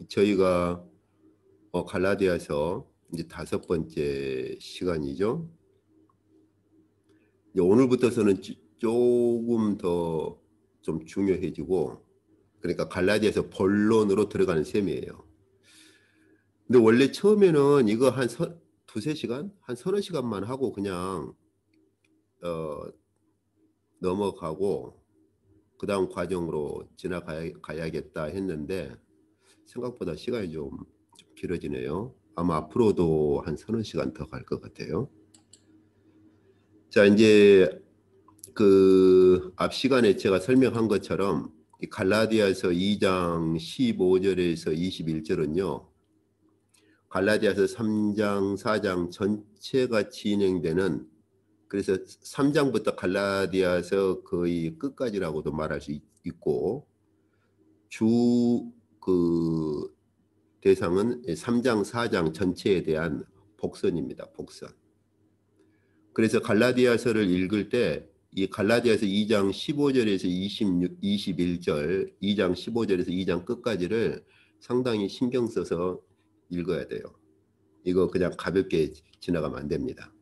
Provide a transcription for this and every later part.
저희가 갈라디아서 이제 5번째 시간이죠. 이제 오늘부터서는 조금 더 좀 중요해지고, 그러니까 갈라디아서 본론으로 들어가는 셈이에요. 근데 원래 처음에는 이거 한 두세 시간, 한 서너 시간만 하고 그냥 넘어가고 그 다음 과정으로 지나가야겠다 했는데 생각보다 시간이 좀 길어지네요. 아마 앞으로도 한 서너 시간 더 갈 것 같아요. 자, 이제 그 앞 시간에 제가 설명한 것처럼 이 갈라디아서 2장 15절에서 21절은요. 갈라디아서 3장 4장 전체가 진행되는, 그래서 3장부터 갈라디아서 거의 끝까지라고도 말할 수 있고, 주 그 대상은 3장 4장 전체에 대한 복선입니다. 복선. 그래서 갈라디아서를 읽을 때 이 갈라디아서 2장 15절에서 21절, 2장 15절에서 2장 끝까지를 상당히 신경 써서 읽어야 돼요. 이거 그냥 가볍게 지나가면 안 됩니다.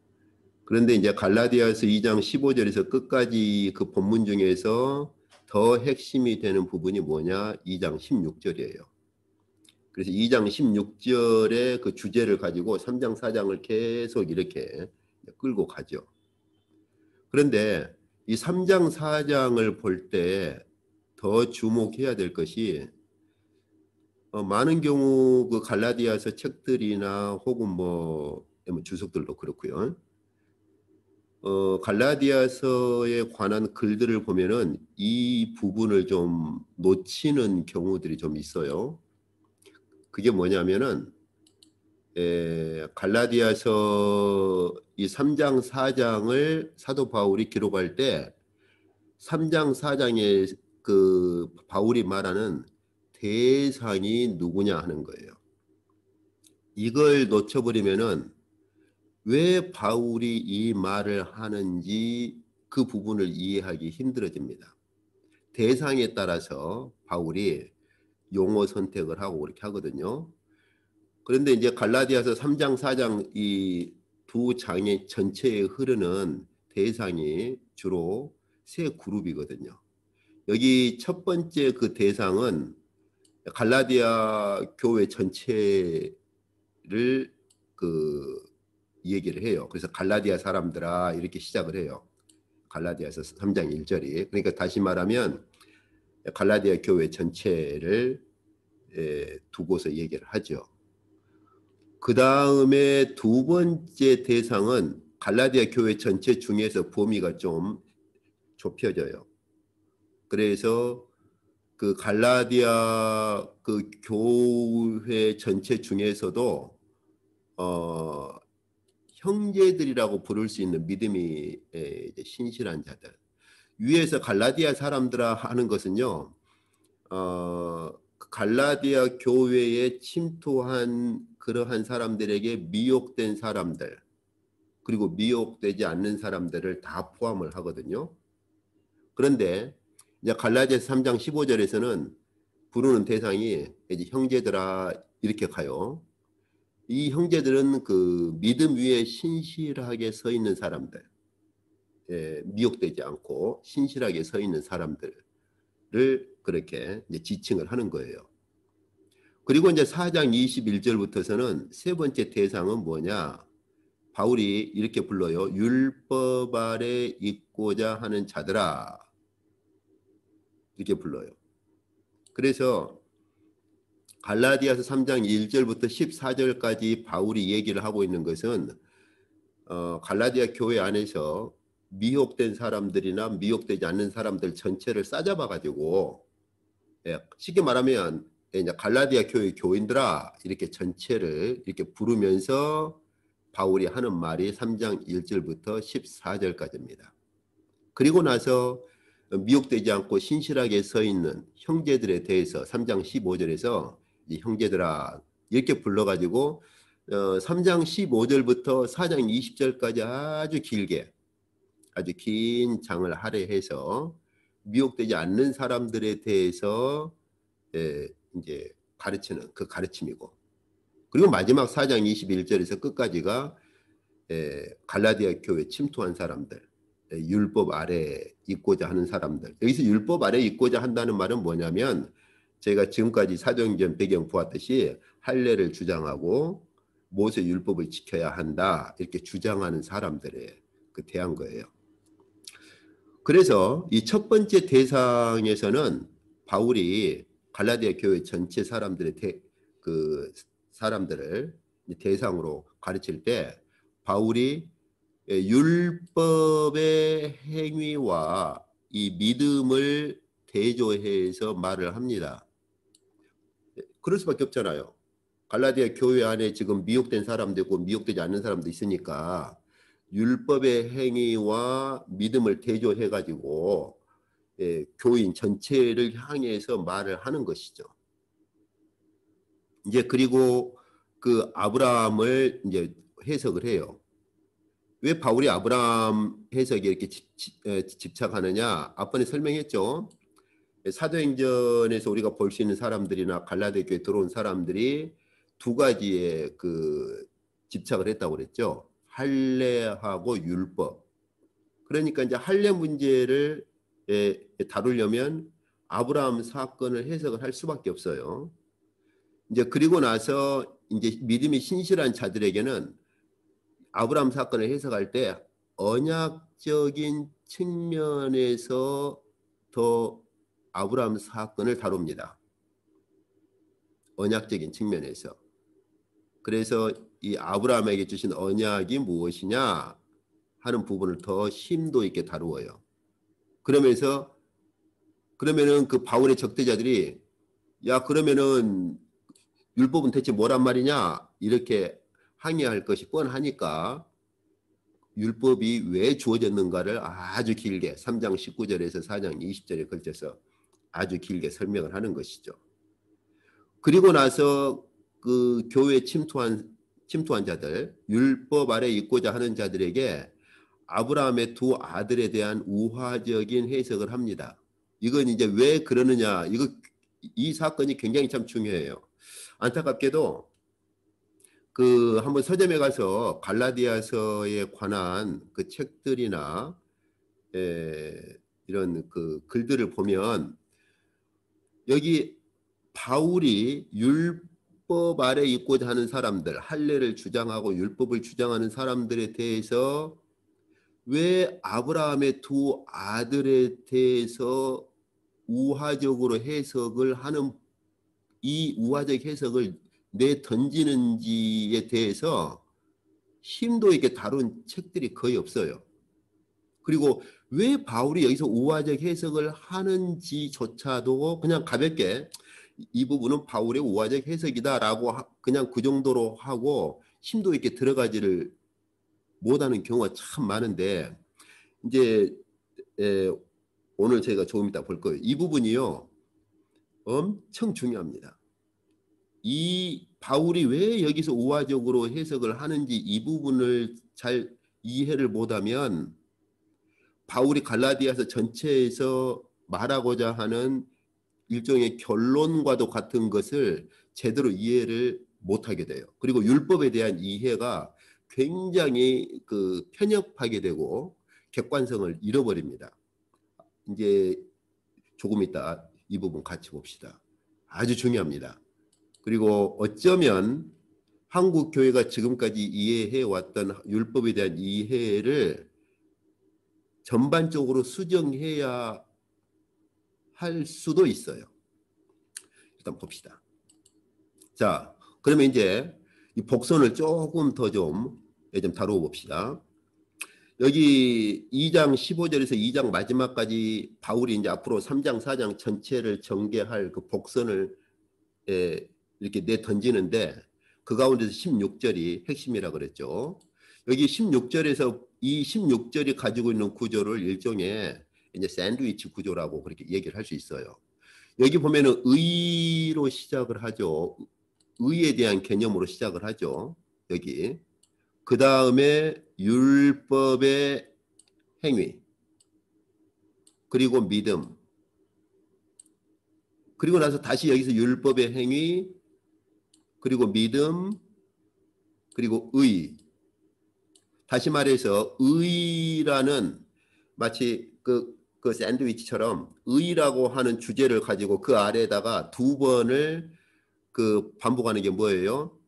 그런데 이제 갈라디아서 2장 15절에서 끝까지 그 본문 중에서 더 핵심이 되는 부분이 뭐냐? 2장 16절이에요. 그래서 2장 16절의 그 주제를 가지고 3장 4장을 계속 이렇게 끌고 가죠. 그런데 이 3장 4장을 볼 때 더 주목해야 될 것이 많은 경우 그 갈라디아서 책들이나 혹은 뭐 주석들도 그렇고요. 갈라디아서에 관한 글들을 보면은 이 부분을 좀 놓치는 경우들이 좀 있어요. 그게 뭐냐면은 갈라디아서 이 3장 4장을 사도 바울이 기록할 때 3장 4장에 그 바울이 말하는 대상이 누구냐 하는 거예요. 이걸 놓쳐버리면은 왜 바울이 이 말을 하는지 그 부분을 이해하기 힘들어집니다. 대상에 따라서 바울이 용어 선택을 하고 그렇게 하거든요. 그런데 이제 갈라디아서 3장 4장 이 두 장의 전체에 흐르는 대상이 주로 세 그룹이거든요. 여기 첫 번째 그 대상은 갈라디아 교회 전체를 그 얘기를 해요. 그래서 갈라디아 사람들아 이렇게 시작을 해요. 갈라디아서 3장 1절이. 그러니까 다시 말하면 갈라디아 교회 전체를 두고서 얘기를 하죠. 그 다음에 두 번째 대상은 갈라디아 교회 전체 중에서 범위가 좀 좁혀져요. 그래서 그 갈라디아 그 교회 전체 중에서도 형제들이라고 부를 수 있는 믿음이 신실한 자들. 위에서 갈라디아 사람들아 하는 것은요. 갈라디아 교회에 침투한 그러한 사람들에게 미혹된 사람들, 그리고 미혹되지 않는 사람들을 다 포함을 하거든요. 그런데 이제 갈라디아서 3장 15절에서는 부르는 대상이 이제 형제들아 이렇게 가요. 이 형제들은 그 믿음 위에 신실하게 서 있는 사람들, 미혹되지 않고 신실하게 서 있는 사람들을 그렇게 이제 지칭을 하는 거예요. 그리고 이제 4장 21절부터서는 세 번째 대상은 뭐냐? 바울이 이렇게 불러요. 율법 아래 있고자 하는 자들아. 이렇게 불러요. 그래서 갈라디아서 3장 1절부터 14절까지 바울이 얘기를 하고 있는 것은 갈라디아 교회 안에서 미혹된 사람들이나 미혹되지 않는 사람들 전체를 싸잡아 가지고 쉽게 말하면 이제 갈라디아 교회 교인들아 이렇게 전체를 이렇게 부르면서 바울이 하는 말이 3장 1절부터 14절까지입니다. 그리고 나서 미혹되지 않고 신실하게 서 있는 형제들에 대해서 3장 15절에서 이 형제들아 이렇게 불러가지고 3장 15절부터 4장 20절까지 아주 길게 아주 긴 장을 할애해서 미혹되지 않는 사람들에 대해서 이제 가르치는 그 가르침이고, 그리고 마지막 4장 21절에서 끝까지가 갈라디아 교회 침투한 사람들, 율법 아래 있고자 하는 사람들. 여기서 율법 아래 있고자 한다는 말은 뭐냐면, 저희가 지금까지 사도행전 배경 보았듯이 할례를 주장하고 모세 율법을 지켜야 한다 이렇게 주장하는 사람들에 대한 거예요. 그래서 이 첫 번째 대상에서는 바울이 갈라디아 교회 전체 사람들의 사람들을 대상으로 가르칠 때 바울이 율법의 행위와 이 믿음을 대조해서 말을 합니다. 그럴 수밖에 없잖아요. 갈라디아 교회 안에 지금 미혹된 사람도 있고 미혹되지 않는 사람도 있으니까 율법의 행위와 믿음을 대조해가지고 교인 전체를 향해서 말을 하는 것이죠. 이제 그리고 그 아브라함을 이제 해석을 해요. 왜 바울이 아브라함 해석에 이렇게 집착하느냐? 앞번에 설명했죠. 사도행전에서 우리가 볼 수 있는 사람들이나 갈라디아 교회에 들어온 사람들이 두 가지의 집착을 했다고 그랬죠. 할례하고 율법. 그러니까 이제 할례 문제를 다루려면 아브라함 사건을 해석을 할 수밖에 없어요. 이제 그리고 나서 이제 믿음이 신실한 자들에게는 아브라함 사건을 해석할 때 언약적인 측면에서 더 아브라함 사건을 다룹니다. 언약적인 측면에서. 그래서 이 아브라함에게 주신 언약이 무엇이냐 하는 부분을 더 심도 있게 다루어요. 그러면은 그 바울의 적대자들이 야 그러면은 율법은 대체 뭐란 말이냐 이렇게 항의할 것이 뻔하니까 율법이 왜 주어졌는가를 아주 길게 3장 19절에서 4장 20절에 걸쳐서 아주 길게 설명을 하는 것이죠. 그리고 나서 그 교회에 침투한 자들, 율법 아래 있고자 하는 자들에게 아브라함의 두 아들에 대한 우화적인 해석을 합니다. 이건 이제 왜 그러느냐, 이 사건이 굉장히 참 중요해요. 안타깝게도 한번 서점에 가서 갈라디아서에 관한 그 책들이나 이런 그 글들을 보면 여기 바울이 율법 아래 있고자 하는 사람들, 할례를 주장하고 율법을 주장하는 사람들에 대해서 왜 아브라함의 두 아들에 대해서 우화적으로 해석을 하는 이 우화적 해석을 내던지는지에 대해서 심도 있게 다룬 책들이 거의 없어요. 그리고 왜 바울이 여기서 우화적 해석을 하는지조차도 그냥 가볍게 이 부분은 바울의 우화적 해석이다라고 그냥 그 정도로 하고 심도 있게 들어가지를 못하는 경우가 참 많은데 이제 오늘 저희가 조금 이따 볼 거예요. 이 부분이요 엄청 중요합니다. 이 바울이 왜 여기서 우화적으로 해석을 하는지 이 부분을 잘 이해를 못하면 바울이 갈라디아서 전체에서 말하고자 하는 일종의 결론과도 같은 것을 제대로 이해를 못하게 돼요. 그리고 율법에 대한 이해가 굉장히 편협하게 되고 객관성을 잃어버립니다. 이제 조금 이따 이 부분 같이 봅시다. 아주 중요합니다. 그리고 어쩌면 한국 교회가 지금까지 이해해 왔던 율법에 대한 이해를 전반적으로 수정해야 할 수도 있어요. 일단 봅시다. 자, 그러면 이제 이 복선을 조금 더 좀 다루어 봅시다. 여기 2장 15절에서 2장 마지막까지 바울이 이제 앞으로 3장 4장 전체를 전개할 그 복선을 이렇게 내던지는데 그 가운데서 16절이 핵심이라 그랬죠. 여기 16절에서 이 16절이 가지고 있는 구조를 일종의 이제 샌드위치 구조라고 그렇게 얘기를 할 수 있어요. 여기 보면은 의로 시작을 하죠. 의에 대한 개념으로 시작을 하죠. 여기. 그 다음에 율법의 행위. 그리고 믿음. 그리고 나서 다시 여기서 율법의 행위, 그리고 믿음, 그리고 의. 다시 말해서 의라는 마치 그 샌드위치처럼 의라고 하는 주제를 가지고 그 아래에다가 두 번을 그 반복하는 게 뭐예요?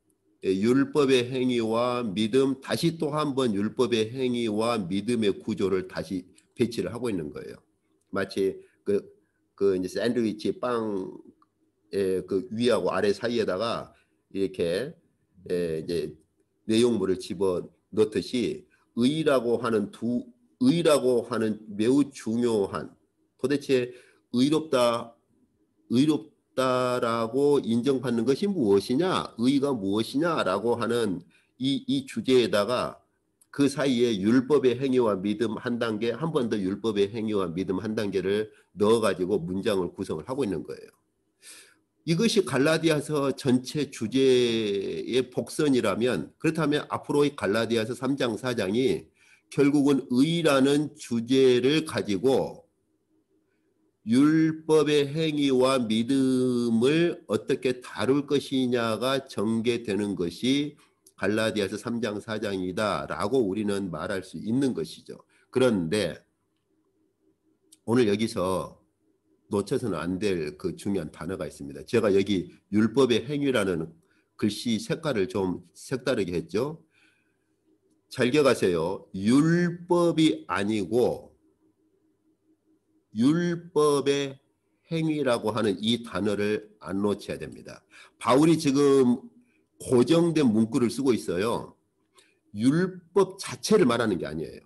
예, 율법의 행위와 믿음, 다시 또 한 번 율법의 행위와 믿음의 구조를 다시 배치를 하고 있는 거예요. 마치 그 이제 샌드위치 빵의 그 위하고 아래 사이에다가 이렇게 이제 내용물을 집어 넣듯이 의라고 하는 매우 중요한 도대체 의롭다라고 인정받는 것이 무엇이냐, 의가 무엇이냐라고 하는 이 주제에다가 그 사이에 율법의 행위와 믿음 한 단계, 한 번 더 율법의 행위와 믿음 한 단계를 넣어가지고 문장을 구성을 하고 있는 거예요. 이것이 갈라디아서 전체 주제의 복선이라면, 그렇다면 앞으로의 갈라디아서 3장 4장이 결국은 의라는 주제를 가지고 율법의 행위와 믿음을 어떻게 다룰 것이냐가 전개되는 것이 갈라디아서 3장 4장이다라고 우리는 말할 수 있는 것이죠. 그런데 오늘 여기서 놓쳐서는 안 될 그 중요한 단어가 있습니다. 제가 여기 율법의 행위라는 글씨 색깔을 좀 색다르게 했죠. 잘 기억하세요. 율법이 아니고 율법의 행위라고 하는 이 단어를 안 놓쳐야 됩니다. 바울이 지금 고정된 문구를 쓰고 있어요. 율법 자체를 말하는 게 아니에요.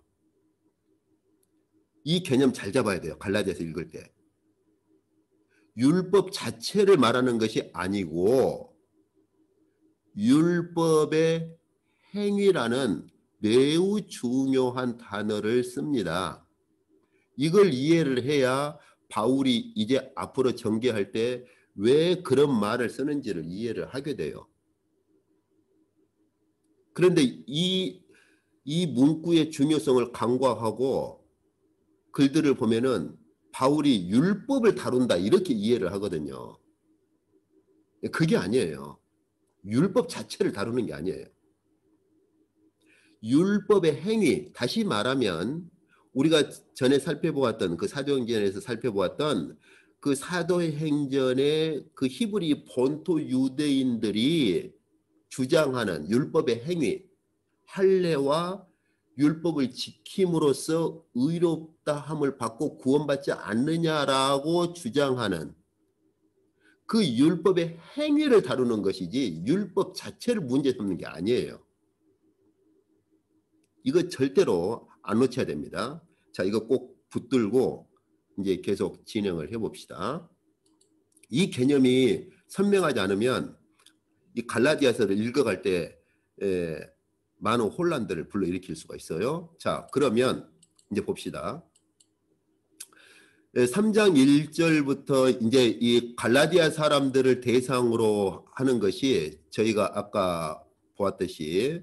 이 개념 잘 잡아야 돼요. 갈라디아서 읽을 때. 율법 자체를 말하는 것이 아니고 율법의 행위라는 매우 중요한 단어를 씁니다. 이걸 이해를 해야 바울이 이제 앞으로 전개할 때 왜 그런 말을 쓰는지를 이해를 하게 돼요. 그런데 이 문구의 중요성을 간과하고 글들을 보면은 바울이 율법을 다룬다 이렇게 이해를 하거든요. 그게 아니에요. 율법 자체를 다루는 게 아니에요. 율법의 행위, 다시 말하면 우리가 전에 살펴보았던 그 사도행전에서 살펴보았던 그 사도행전의 그 히브리 본토 유대인들이 주장하는 율법의 행위, 할례와 율법을 지킴으로써 의롭다함을 받고 구원받지 않느냐라고 주장하는 그 율법의 행위를 다루는 것이지 율법 자체를 문제 삼는 게 아니에요. 이거 절대로 안 놓쳐야 됩니다. 자, 이거 꼭 붙들고 이제 계속 진행을 해봅시다. 이 개념이 선명하지 않으면 이 갈라디아서를 읽어갈 때 많은 혼란들을 불러일으킬 수가 있어요. 자, 그러면 이제 봅시다. 3장 1절부터 이제 이 갈라디아 사람들을 대상으로 하는 것이 저희가 아까 보았듯이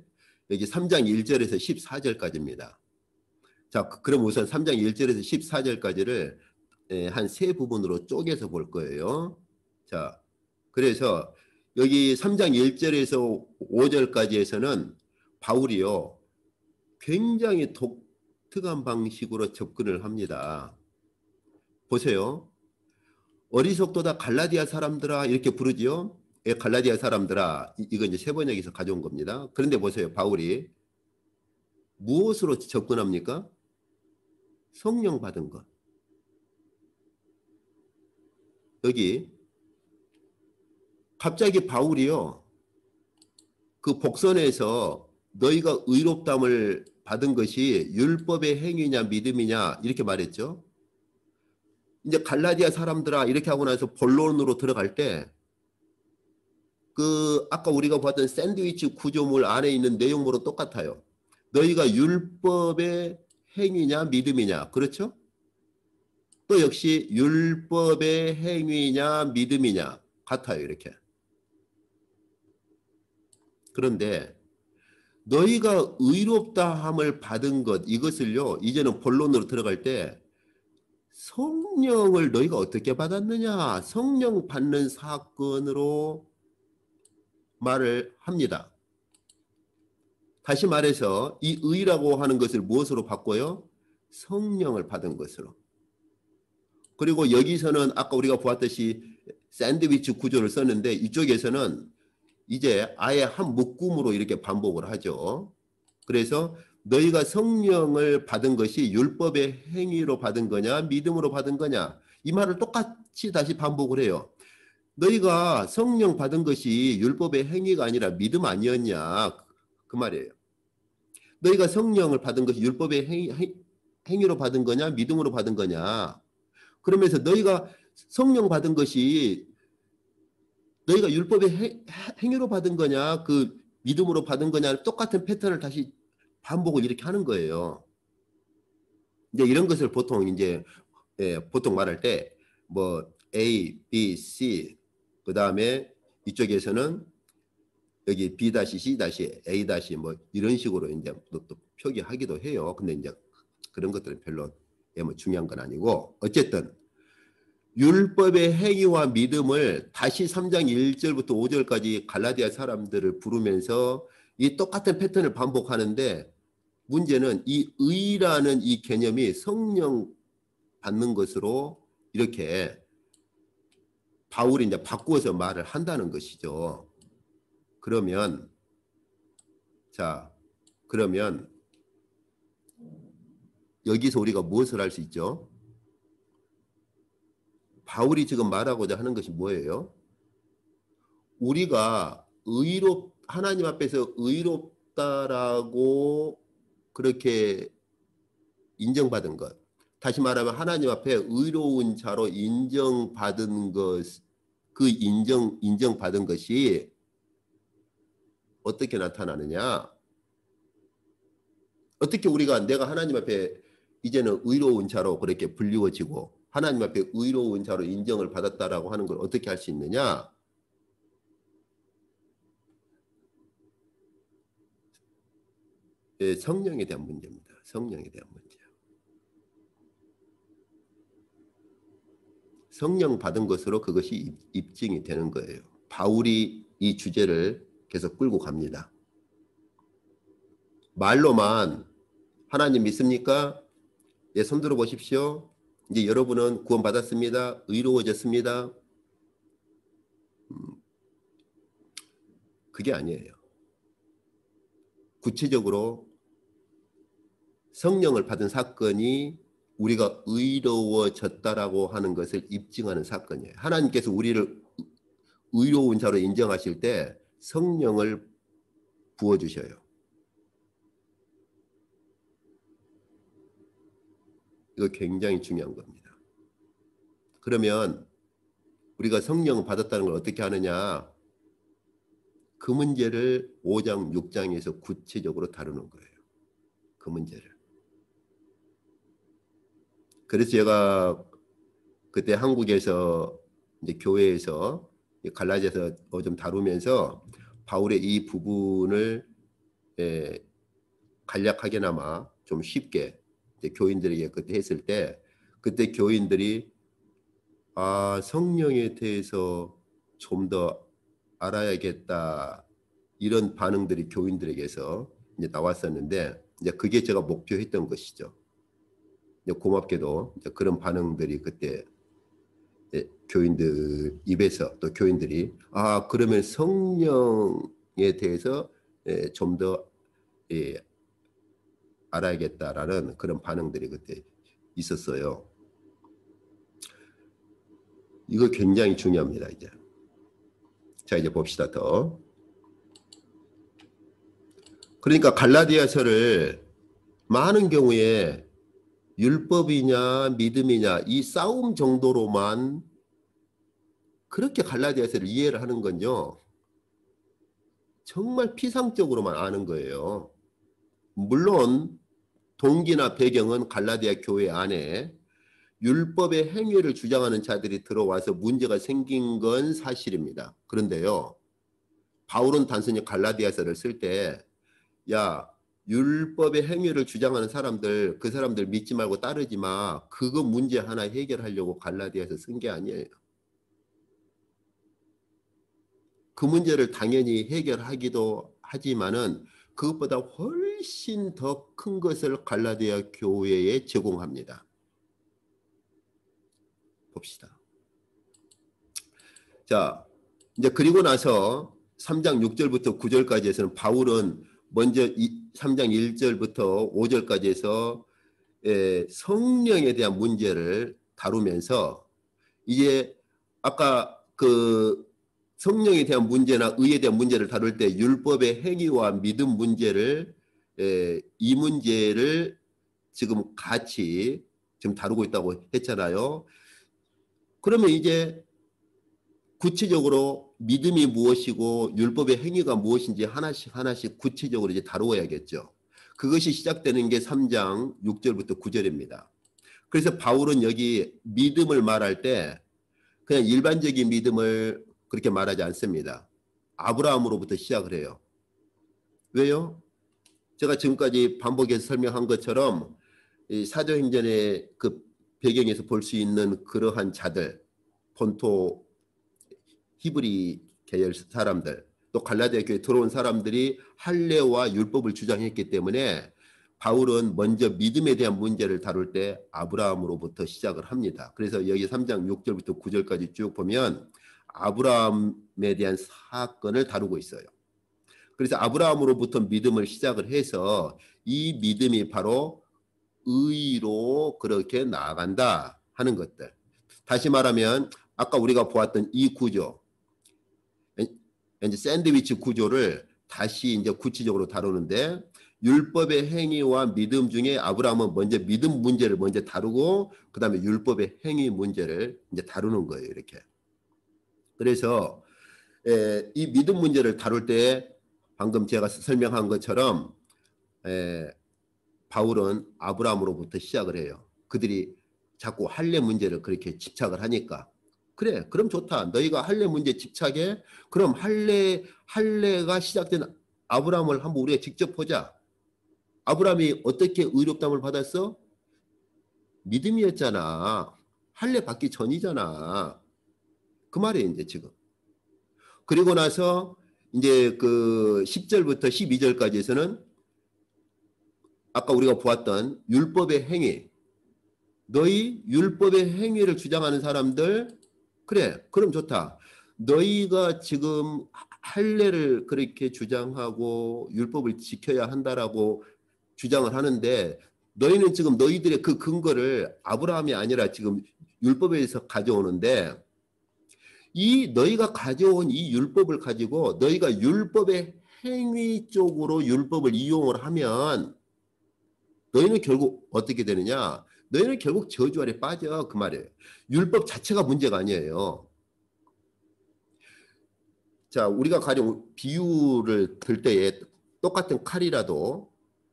여기 3장 1절에서 14절까지입니다. 자, 그럼 우선 3장 1절에서 14절까지를 한 세 부분으로 쪼개서 볼 거예요. 자, 그래서 여기 3장 1절에서 5절까지에서는 바울이요, 굉장히 독특한 방식으로 접근을 합니다. 보세요. 어리석도다 갈라디아 사람들아 이렇게 부르지요. 예, 갈라디아 사람들아. 이거 이제 세번역에서 가져온 겁니다. 그런데 보세요. 바울이 무엇으로 접근합니까? 성령 받은 것. 여기 갑자기 바울이요, 그 복선에서 너희가 의롭다함을 받은 것이 율법의 행위냐 믿음이냐 이렇게 말했죠. 이제 갈라디아 사람들아 이렇게 하고 나서 본론으로 들어갈 때 그 아까 우리가 봤던 샌드위치 구조물 안에 있는 내용물은 똑같아요. 너희가 율법의 행위냐 믿음이냐, 그렇죠? 또 역시 율법의 행위냐 믿음이냐 같아요. 이렇게. 그런데 너희가 의롭다함을 받은 것, 이것을요 이제는 본론으로 들어갈 때 성령을 너희가 어떻게 받았느냐, 성령 받는 사건으로 말을 합니다. 다시 말해서 이 의라고 하는 것을 무엇으로 바꿔요? 성령을 받은 것으로. 그리고 여기서는 아까 우리가 보았듯이 샌드위치 구조를 썼는데 이쪽에서는 이제 아예 한 묶음으로 이렇게 반복을 하죠. 그래서 너희가 성령을 받은 것이 율법의 행위로 받은 거냐 믿음으로 받은 거냐 이 말을 똑같이 다시 반복을 해요. 너희가 성령 받은 것이 율법의 행위가 아니라 믿음 아니었냐 그 말이에요. 너희가 성령을 받은 것이 율법의 행위로 받은 거냐 믿음으로 받은 거냐. 그러면서 너희가 성령 받은 것이 너희가 율법의 행위로 받은 거냐 그 믿음으로 받은 거냐 똑같은 패턴을 다시 반복을 이렇게 하는 거예요. 이제 이런 것을 보통 이제 보통 말할 때 뭐 A, B, C 그 다음에 이쪽에서는 여기 B-C-A- 뭐 이런 식으로 이제 또 표기하기도 해요. 근데 이제 그런 것들은 별로 뭐 중요한 건 아니고 어쨌든 율법의 행위와 믿음을 다시 3장 1절부터 5절까지 갈라디아 사람들을 부르면서 이 똑같은 패턴을 반복하는데 문제는 이 의라는 이 개념이 성령 받는 것으로 이렇게 바울이 이제 바꾸어서 말을 한다는 것이죠. 그러면 그러면 여기서 우리가 무엇을 할 수 있죠? 바울이 지금 말하고자 하는 것이 뭐예요? 우리가 하나님 앞에서 의롭다라고 그렇게 인정받은 것. 다시 말하면 하나님 앞에 의로운 자로 인정받은 것, 그 인정받은 것이 어떻게 나타나느냐? 어떻게 내가 하나님 앞에 이제는 의로운 자로 그렇게 불리워지고 하나님 앞에 의로운 자로 인정을 받았다라고 하는 걸 어떻게 할 수 있느냐? 성령에 대한 문제입니다. 성령에 대한 문제. 성령 받은 것으로 그것이 입증이 되는 거예요. 바울이 이 주제를 계속 끌고 갑니다. 말로만 하나님 믿습니까? 예, 손 들어 보십시오. 이제 여러분은 구원받았습니다. 의로워졌습니다. 그게 아니에요. 구체적으로 성령을 받은 사건이 우리가 의로워졌다라고 하는 것을 입증하는 사건이에요. 하나님께서 우리를 의로운 자로 인정하실 때 성령을 부어주셔요. 이거 굉장히 중요한 겁니다. 그러면 우리가 성령을 받았다는 걸 어떻게 하느냐? 그 문제를 5장, 6장에서 구체적으로 다루는 거예요. 그 문제를. 그래서 제가 그때 한국에서 이제 교회에서 갈라디아서 좀 다루면서 바울의 이 부분을 간략하게나마 좀 쉽게 교인들에게 그때 했을 때 그때 교인들이 성령에 대해서 좀 더 알아야겠다 이런 반응들이 교인들에게서 이제 나왔었는데 이제 그게 제가 목표했던 것이죠. 이제 고맙게도 이제 그런 반응들이 그때 교인들 입에서 또 교인들이 그러면 성령에 대해서 좀 더 알아야겠다라는 그런 반응들이 그때 있었어요. 이거 굉장히 중요합니다. 이제 자 이제 봅시다 더. 그러니까 갈라디아서를 많은 경우에 율법이냐 믿음이냐 이 싸움 정도로만 그렇게 갈라디아서를 이해를 하는 건요. 정말 피상적으로만 아는 거예요. 물론 동기나 배경은 갈라디아 교회 안에 율법의 행위를 주장하는 자들이 들어와서 문제가 생긴 건 사실입니다. 그런데요. 바울은 단순히 갈라디아서를 쓸 때 율법의 행위를 주장하는 사람들 그 사람들 믿지 말고 따르지 마. 그거 문제 하나 해결하려고 갈라디아서 쓴 게 아니에요. 그 문제를 당연히 해결하기도 하지만은 그것보다 훨씬 더 큰 것을 갈라디아 교회에 제공합니다. 봅시다. 자, 이제 그리고 나서 3장 6절부터 9절까지에서는 바울은 먼저 3장 1절부터 5절까지에서 성령에 대한 문제를 다루면서 이제 아까 그 성령에 대한 문제나 의에 대한 문제를 다룰 때 율법의 행위와 믿음 문제를 이 문제를 지금 같이 지금 다루고 있다고 했잖아요. 그러면 이제 구체적으로 믿음이 무엇이고 율법의 행위가 무엇인지 하나씩 하나씩 구체적으로 이제 다루어야겠죠. 그것이 시작되는 게 3장 6절부터 9절입니다. 그래서 바울은 여기 믿음을 말할 때 그냥 일반적인 믿음을 그렇게 말하지 않습니다. 아브라함으로부터 시작을 해요. 왜요? 제가 지금까지 반복해서 설명한 것처럼 이 사도행전의 그 배경에서 볼 수 있는 그러한 자들, 본토 히브리 계열 사람들, 또 갈라디아 교회에 들어온 사람들이 할례와 율법을 주장했기 때문에 바울은 먼저 믿음에 대한 문제를 다룰 때 아브라함으로부터 시작을 합니다. 그래서 여기 3장 6절부터 9절까지 쭉 보면 아브라함에 대한 사건을 다루고 있어요. 그래서 아브라함으로부터 믿음을 시작을 해서 이 믿음이 바로 의로 그렇게 나아간다 하는 것들. 다시 말하면 아까 우리가 보았던 이 구조, 이제 샌드위치 구조를 다시 이제 구체적으로 다루는데 율법의 행위와 믿음 중에 아브라함은 먼저 믿음 문제를 먼저 다루고 그 다음에 율법의 행위 문제를 이제 다루는 거예요. 이렇게. 그래서 이 믿음 문제를 다룰 때 방금 제가 설명한 것처럼 바울은 아브라함으로부터 시작을 해요. 그들이 자꾸 할례 문제를 그렇게 집착을 하니까 그래 그럼 좋다. 너희가 할례 문제 집착해. 그럼 할례가 시작된 아브라함을 한번 우리가 직접 보자. 아브라함이 어떻게 의롭다함을 받았어? 믿음이었잖아. 할례 받기 전이잖아. 그 말이에요 이제 지금. 그리고 나서 이제 그 10절부터 12절까지에서는 아까 우리가 보았던 율법의 행위, 너희 율법의 행위를 주장하는 사람들, 그래 그럼 좋다. 너희가 지금 할례를 그렇게 주장하고 율법을 지켜야 한다라고 주장을 하는데 너희는 지금 너희들의 그 근거를 아브라함이 아니라 지금 율법에서 가져오는데 이 너희가 가져온 이 율법을 가지고 너희가 율법의 행위 쪽으로 율법을 이용을 하면 너희는 결국 어떻게 되느냐? 너희는 결국 저주 아래 빠져 그 말이에요. 율법 자체가 문제가 아니에요. 자, 우리가 가령 비유를 들 때에 똑같은 칼이라도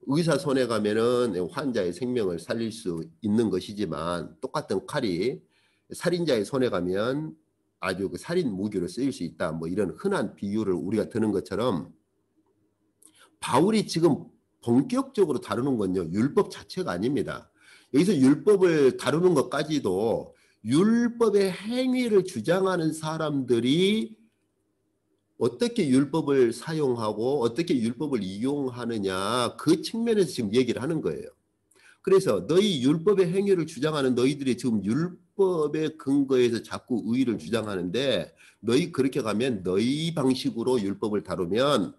의사 손에 가면은 환자의 생명을 살릴 수 있는 것이지만 똑같은 칼이 살인자의 손에 가면 아주 그 살인 무기로 쓰일 수 있다. 뭐 이런 흔한 비유를 우리가 드는 것처럼 바울이 지금 본격적으로 다루는 건요. 율법 자체가 아닙니다. 여기서 율법을 다루는 것까지도 율법의 행위를 주장하는 사람들이 어떻게 율법을 사용하고 어떻게 율법을 이용하느냐 그 측면에서 지금 얘기를 하는 거예요. 그래서 너희 율법의 행위를 주장하는 너희들이 지금 율법의 근거에서 자꾸 의의를 주장하는데 너희 그렇게 가면 너희 방식으로 율법을 다루면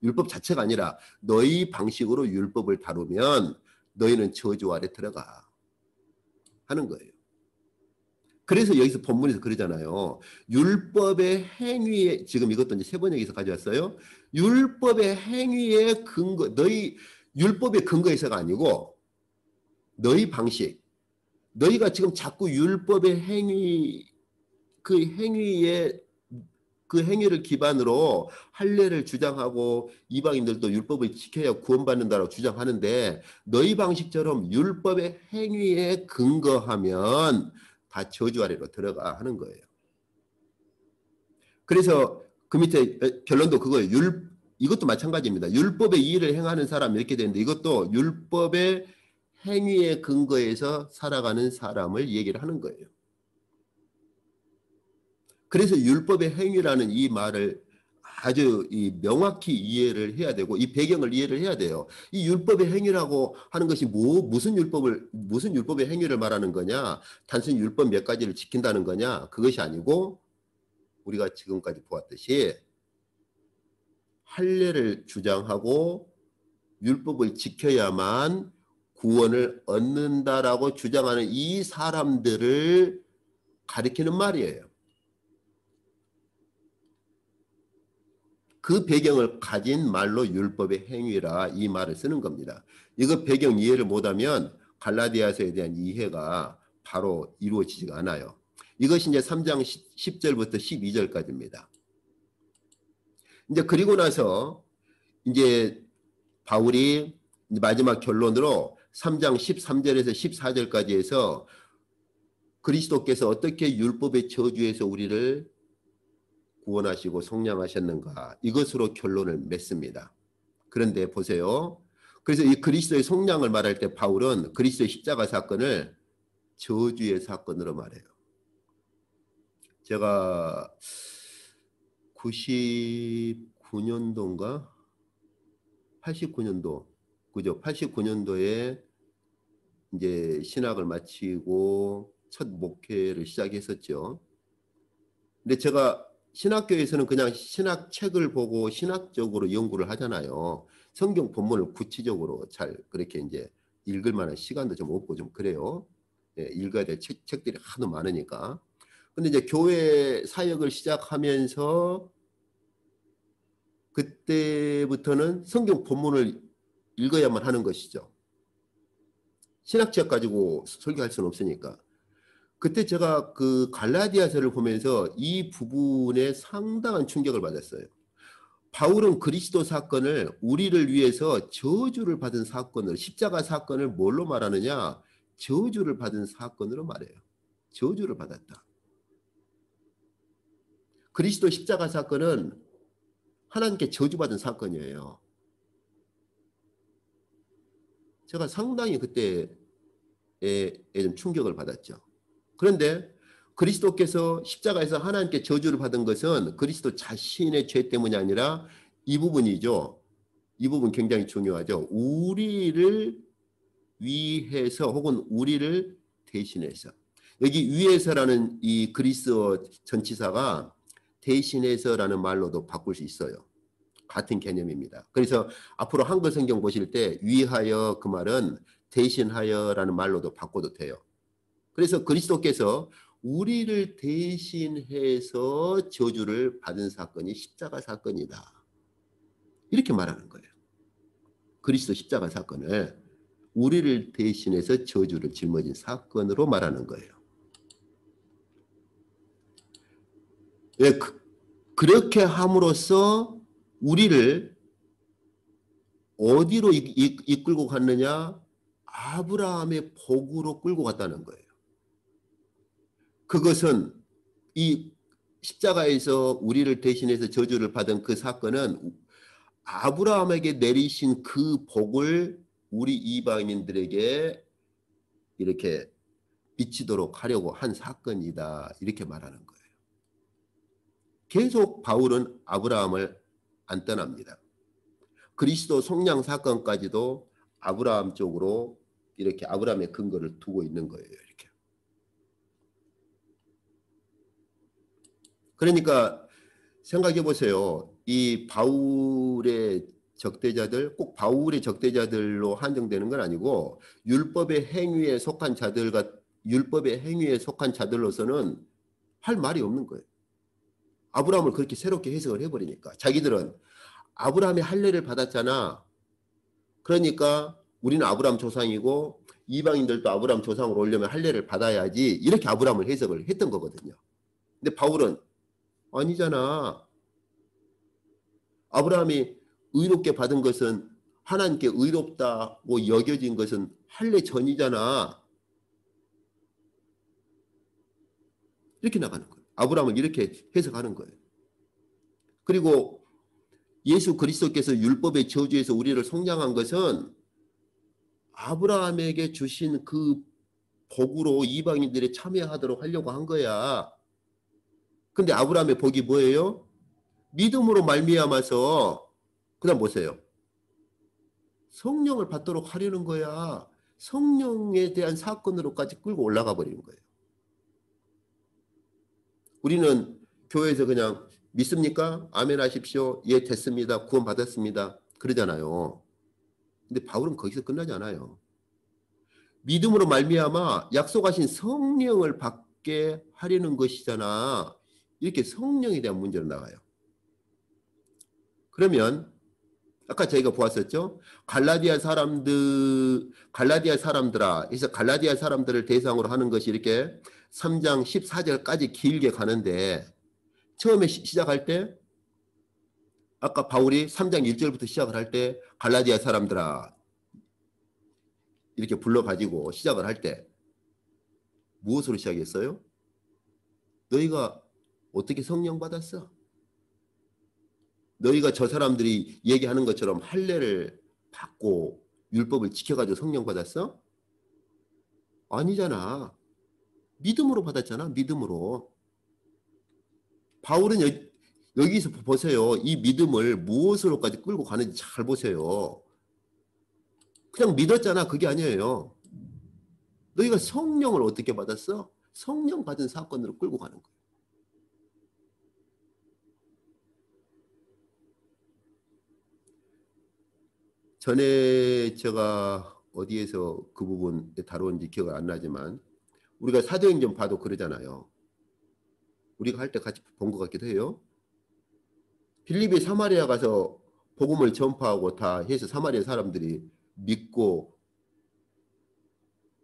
율법 자체가 아니라 너희 방식으로 율법을 다루면 너희는 저주 아래 들어가 하는 거예요. 그래서 여기서 본문에서 그러잖아요. 율법의 행위에 지금 이것도 이제 세 번역에서 가져왔어요. 율법의 행위의 근거 너희 율법의 근거에서가 아니고 너희 방식 너희가 지금 자꾸 율법의 행위 그 행위에 그 행위를 기반으로 할례를 주장하고 이방인들도 율법을 지켜야 구원받는다고 주장하는데 너희 방식처럼 율법의 행위에 근거하면 다 저주 아래로 들어가 하는 거예요. 그래서 그 밑에 결론도 그거예요. 이것도 마찬가지입니다. 율법의 이의를 행하는 사람 이렇게 되는데 이것도 율법의 행위에 근거해서 살아가는 사람을 얘기를 하는 거예요. 그래서 율법의 행위라는 이 말을 아주 명확히 이해를 해야 되고 이 배경을 이해를 해야 돼요. 이 율법의 행위라고 하는 것이 무슨 율법의 행위를 말하는 거냐? 단순히 율법 몇 가지를 지킨다는 거냐? 그것이 아니고 우리가 지금까지 보았듯이 할례를 주장하고 율법을 지켜야만 구원을 얻는다라고 주장하는 이 사람들을 가리키는 말이에요. 그 배경을 가진 말로 율법의 행위라 이 말을 쓰는 겁니다. 이거 배경 이해를 못하면 갈라디아서에 대한 이해가 바로 이루어지지가 않아요. 이것이 이제 3장 10절부터 12절까지입니다. 이제 그리고 나서 이제 바울이 마지막 결론으로 3장 13절에서 14절까지 해서 그리스도께서 어떻게 율법의 저주에서 우리를 구원하시고 속량하셨는가 이것으로 결론을 맺습니다. 그런데 보세요. 그래서 이 그리스도의 속량을 말할 때 바울은 그리스도의 십자가 사건을 저주의 사건으로 말해요. 제가 99년도인가 89년도 그죠? 89년도에 이제 신학을 마치고 첫 목회를 시작했었죠. 근데 제가 신학교에서는 그냥 신학책을 보고 신학적으로 연구를 하잖아요. 성경 본문을 구체적으로 잘 그렇게 이제 읽을 만한 시간도 좀 없고 좀 그래요. 예, 읽어야 될 책들이 하도 많으니까. 근데 이제 교회 사역을 시작하면서 그때부터는 성경 본문을 읽어야만 하는 것이죠. 신학책 가지고 설교할 수는 없으니까. 그때 제가 그 갈라디아서를 보면서 이 부분에 상당한 충격을 받았어요. 바울은 그리스도 사건을 우리를 위해서 저주를 받은 사건을 십자가 사건을 뭘로 말하느냐? 저주를 받은 사건으로 말해요. 저주를 받았다. 그리스도 십자가 사건은 하나님께 저주받은 사건이에요. 제가 상당히 그때에 좀 충격을 받았죠. 그런데 그리스도께서 십자가에서 하나님께 저주를 받은 것은 그리스도 자신의 죄 때문이 아니라 이 부분이죠. 이 부분 굉장히 중요하죠. 우리를 위해서 혹은 우리를 대신해서. 여기 위해서라는 이 그리스어 전치사가 대신해서라는 말로도 바꿀 수 있어요. 같은 개념입니다. 그래서 앞으로 한글 성경 보실 때 위하여 그 말은 대신하여라는 말로도 바꿔도 돼요. 그래서 그리스도께서 우리를 대신해서 저주를 받은 사건이 십자가 사건이다. 이렇게 말하는 거예요. 그리스도 십자가 사건을 우리를 대신해서 저주를 짊어진 사건으로 말하는 거예요. 예, 그렇게 함으로써 우리를 어디로 이끌고 갔느냐? 아브라함의 복으로 끌고 갔다는 거예요. 그것은 이 십자가에서 우리를 대신해서 저주를 받은 그 사건은 아브라함에게 내리신 그 복을 우리 이방인들에게 이렇게 미치도록 하려고 한 사건이다. 이렇게 말하는 거예요. 계속 바울은 아브라함을 안 떠납니다. 그리스도 속량 사건까지도 아브라함 쪽으로 이렇게 아브라함의 근거를 두고 있는 거예요. 이렇게. 그러니까 생각해 보세요. 이 바울의 적대자들, 꼭 바울의 적대자들로 한정되는 건 아니고 율법의 행위에 속한 자들로서는 할 말이 없는 거예요. 아브라함을 그렇게 새롭게 해석을 해버리니까. 자기들은 아브라함의 할례를 받았잖아. 그러니까 우리는 아브라함 조상이고 이방인들도 아브라함 조상으로 오려면 할례를 받아야지. 이렇게 아브라함을 해석을 했던 거거든요. 근데 바울은 아니잖아. 아브라함이 의롭게 받은 것은 하나님께 의롭다고 여겨진 것은 할례 전이잖아. 이렇게 나가는 거예요. 아브라함을 이렇게 해석하는 거예요. 그리고 예수 그리스도께서 율법의 저주에서 우리를 속량한 것은 아브라함에게 주신 그 복으로 이방인들이 참여하도록 하려고 한 거야. 근데 아브라함의 복이 뭐예요? 믿음으로 말미암아서 그다음 보세요. 성령을 받도록 하려는 거야. 성령에 대한 사건으로까지 끌고 올라가 버리는 거예요. 우리는 교회에서 그냥 믿습니까? 아멘 하십시오. 예, 됐습니다. 구원 받았습니다. 그러잖아요. 근데 바울은 거기서 끝나지 않아요. 믿음으로 말미암아 약속하신 성령을 받게 하려는 것이잖아. 이렇게 성령에 대한 문제로 나가요. 그러면 아까 저희가 보았었죠. 갈라디아 사람들아. 그래서 갈라디아 사람들을 대상으로 하는 것이 이렇게 3장 14절까지 길게 가는데 처음에 시작할 때 아까 바울이 3장 1절부터 시작을 할 때 갈라디아 사람들아 이렇게 불러가지고 시작을 할 때 무엇으로 시작했어요? 너희가 어떻게 성령 받았어? 너희가 저 사람들이 얘기하는 것처럼 할례를 받고 율법을 지켜가지고 성령 받았어? 아니잖아. 믿음으로 받았잖아. 믿음으로. 바울은 여기서 보세요. 이 믿음을 무엇으로까지 끌고 가는지 잘 보세요. 그냥 믿었잖아. 그게 아니에요. 너희가 성령을 어떻게 받았어? 성령 받은 사건으로 끌고 가는 거예요. 전에 제가 어디에서 그 부분 다루었는지 기억이 안 나지만 우리가 사도행전 봐도 그러잖아요. 우리가 할 때 같이 본 것 같기도 해요. 빌립이 사마리아 가서 복음을 전파하고 다 해서 사마리아 사람들이 믿고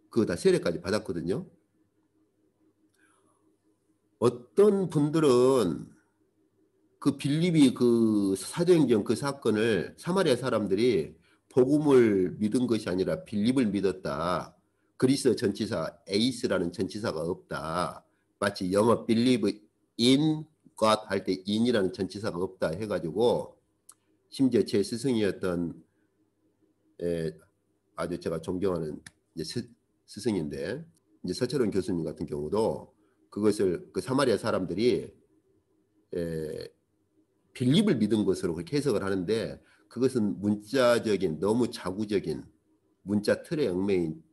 그거 다 세례까지 받았거든요. 어떤 분들은 그 빌립이 그 사도행전 그 사건을 사마리아 사람들이 복음을 믿은 것이 아니라 빌립을 믿었다. 그리스 전치사 에이스라는 전치사가 없다. 마치 영어 빌리브 in God 할 때 in이라는 전치사가 없다 해가지고 심지어 제 스승이었던 아주 제가 존경하는 이제 스승인데 이제 서철원 교수님 같은 경우도 그것을 그 사마리아 사람들이 빌립을 믿은 것으로 그렇게 해석을 하는데 그것은 문자적인 너무 자구적인 문자 틀에 얽매인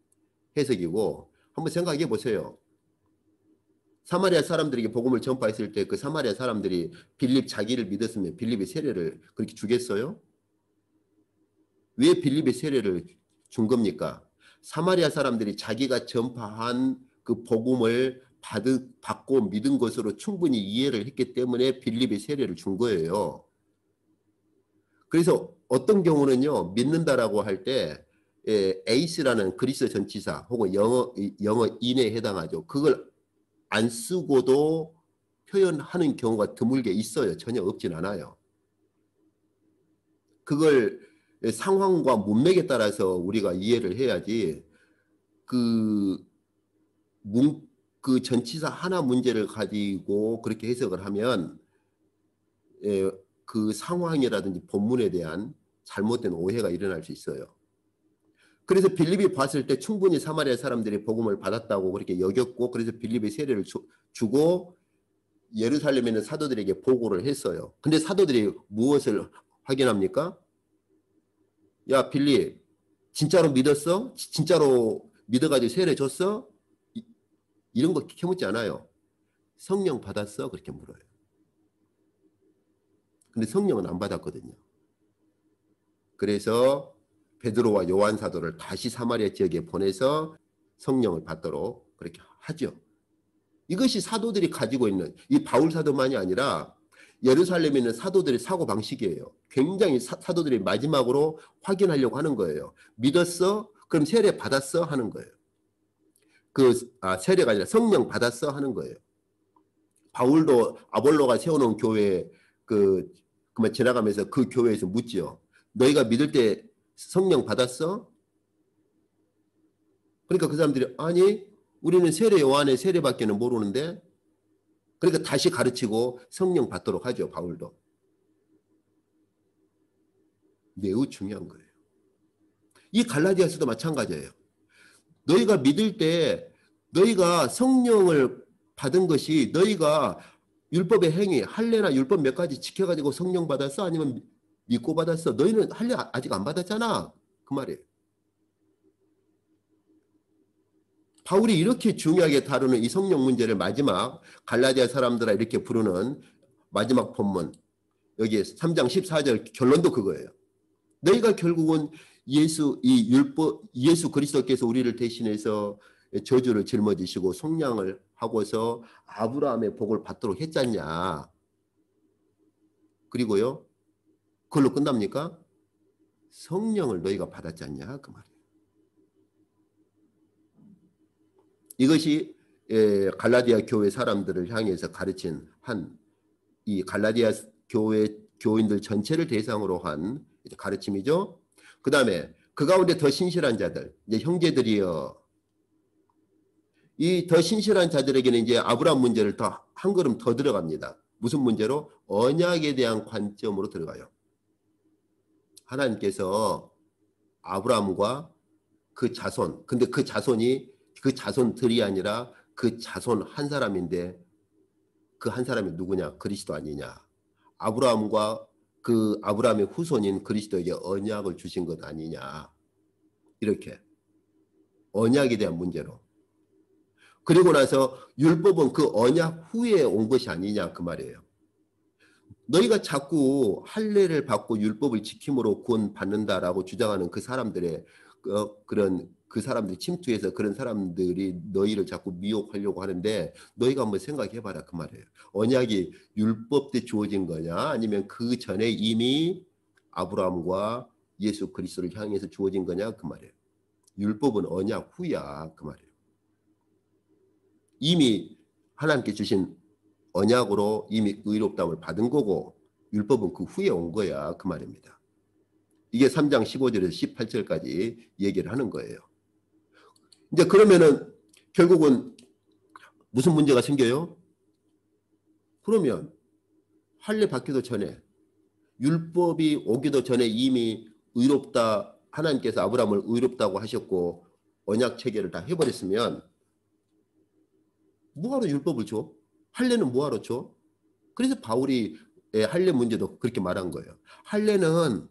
해석이고 한번 생각해 보세요. 사마리아 사람들에게 복음을 전파했을 때 그 사마리아 사람들이 빌립 자기를 믿었으면 빌립의 세례를 그렇게 주겠어요? 왜 빌립의 세례를 준 겁니까? 사마리아 사람들이 자기가 전파한 그 복음을 받고 믿은 것으로 충분히 이해를 했기 때문에 빌립의 세례를 준 거예요. 그래서 어떤 경우는요, 믿는다라고 할 때 에이스라는 그리스 전치사 혹은 영어 인에 해당하죠. 그걸 안 쓰고도 표현하는 경우가 드물게 있어요. 전혀 없진 않아요. 그걸 상황과 문맥에 따라서 우리가 이해를 해야지 그 전치사 하나 문제를 가지고 그렇게 해석을 하면 그 상황이라든지 본문에 대한 잘못된 오해가 일어날 수 있어요. 그래서 빌립이 봤을 때 충분히 사마리아 사람들이 복음을 받았다고 그렇게 여겼고 그래서 빌립의 세례를 주고 예루살렘에 있는 사도들에게 보고를 했어요. 근데 사도들이 무엇을 확인합니까? 야 빌립 진짜로 믿었어? 진짜로 믿어가지고 세례 줬어? 이런 거 캐묻지 않아요. 성령 받았어? 그렇게 물어요. 근데 성령은 안 받았거든요. 그래서 베드로와 요한 사도를 다시 사마리아 지역에 보내서 성령을 받도록 그렇게 하죠. 이것이 사도들이 가지고 있는 이 바울 사도만이 아니라 예루살렘에 있는 사도들의 사고방식이에요. 굉장히 사도들이 마지막으로 확인하려고 하는 거예요. 믿었어? 그럼 세례 받았어? 하는 거예요. 세례가 아니라 성령 받았어? 하는 거예요. 바울도 아볼로가 세워놓은 교회 그만 지나가면서 그 교회에서 묻죠. 너희가 믿을 때 성령 받았어? 그러니까 그 사람들이 아니 우리는 세례 요한의 세례밖에는 모르는데 그러니까 다시 가르치고 성령 받도록 하죠. 바울도. 매우 중요한 거예요. 이 갈라디아서도 마찬가지예요. 너희가 믿을 때 너희가 성령을 받은 것이 너희가 율법의 행위, 할례나 율법 몇 가지 지켜가지고 성령 받았어? 아니면 믿고 받았어? 너희는 할례 아직 안 받았잖아. 그 말이에요. 바울이 이렇게 중요하게 다루는 이 성령 문제를 마지막 갈라디아 사람들아 이렇게 부르는 마지막 본문, 여기 3장 14절 결론도 그거예요. 너희가 결국은 예수 그리스도께서 우리를 대신해서 저주를 짊어지시고 속량을 하고서 아브라함의 복을 받도록 했잖냐. 그리고요, 그걸로 끝납니까? 성령을 너희가 받았잖냐 그 말이에요. 이것이 갈라디아 교회 사람들을 향해서 가르친 이 갈라디아 교회 교인들 전체를 대상으로 한 가르침이죠. 그 다음에 그 가운데 더 신실한 자들, 이제 형제들이여, 이 더 신실한 자들에게는 이제 아브라함 문제를 더 한 걸음 더 들어갑니다. 무슨 문제로? 언약에 대한 관점으로 들어가요. 하나님께서 아브라함과 그 자손, 근데 그 자손이 그 자손들이 아니라 그 자손 한 사람인데 그 한 사람이 누구냐? 그리스도 아니냐? 아브라함과 그 아브라함의 후손인 그리스도에게 언약을 주신 것 아니냐? 이렇게 언약에 대한 문제로. 그리고 나서 율법은 그 언약 후에 온 것이 아니냐 그 말이에요. 너희가 자꾸 할례를 받고 율법을 지킴으로 구원 받는다라고 주장하는 그 사람들의 그 사람들이 침투해서 그런 사람들이 너희를 자꾸 미혹하려고 하는데 너희가 한번 생각해봐라 그 말이에요. 언약이 율법 때 주어진 거냐 아니면 그 전에 이미 아브라함과 예수 그리스도를 향해서 주어진 거냐 그 말이에요. 율법은 언약 후야 그 말이에요. 이미 하나님께 주신 언약으로 이미 의롭다움을 받은 거고 율법은 그 후에 온 거야 그 말입니다. 이게 3장 15절에서 18절까지 얘기를 하는 거예요. 이제 그러면은 결국은 무슨 문제가 생겨요? 그러면 할례 받기도 전에 율법이 오기도 전에 이미 의롭다, 하나님께서 아브라함을 의롭다고 하셨고 언약 체계를 다 해버렸으면 뭐하러 율법을 줘? 할례는 뭐하러 줘? 그래서 바울이 할례 문제도 그렇게 말한 거예요. 할례는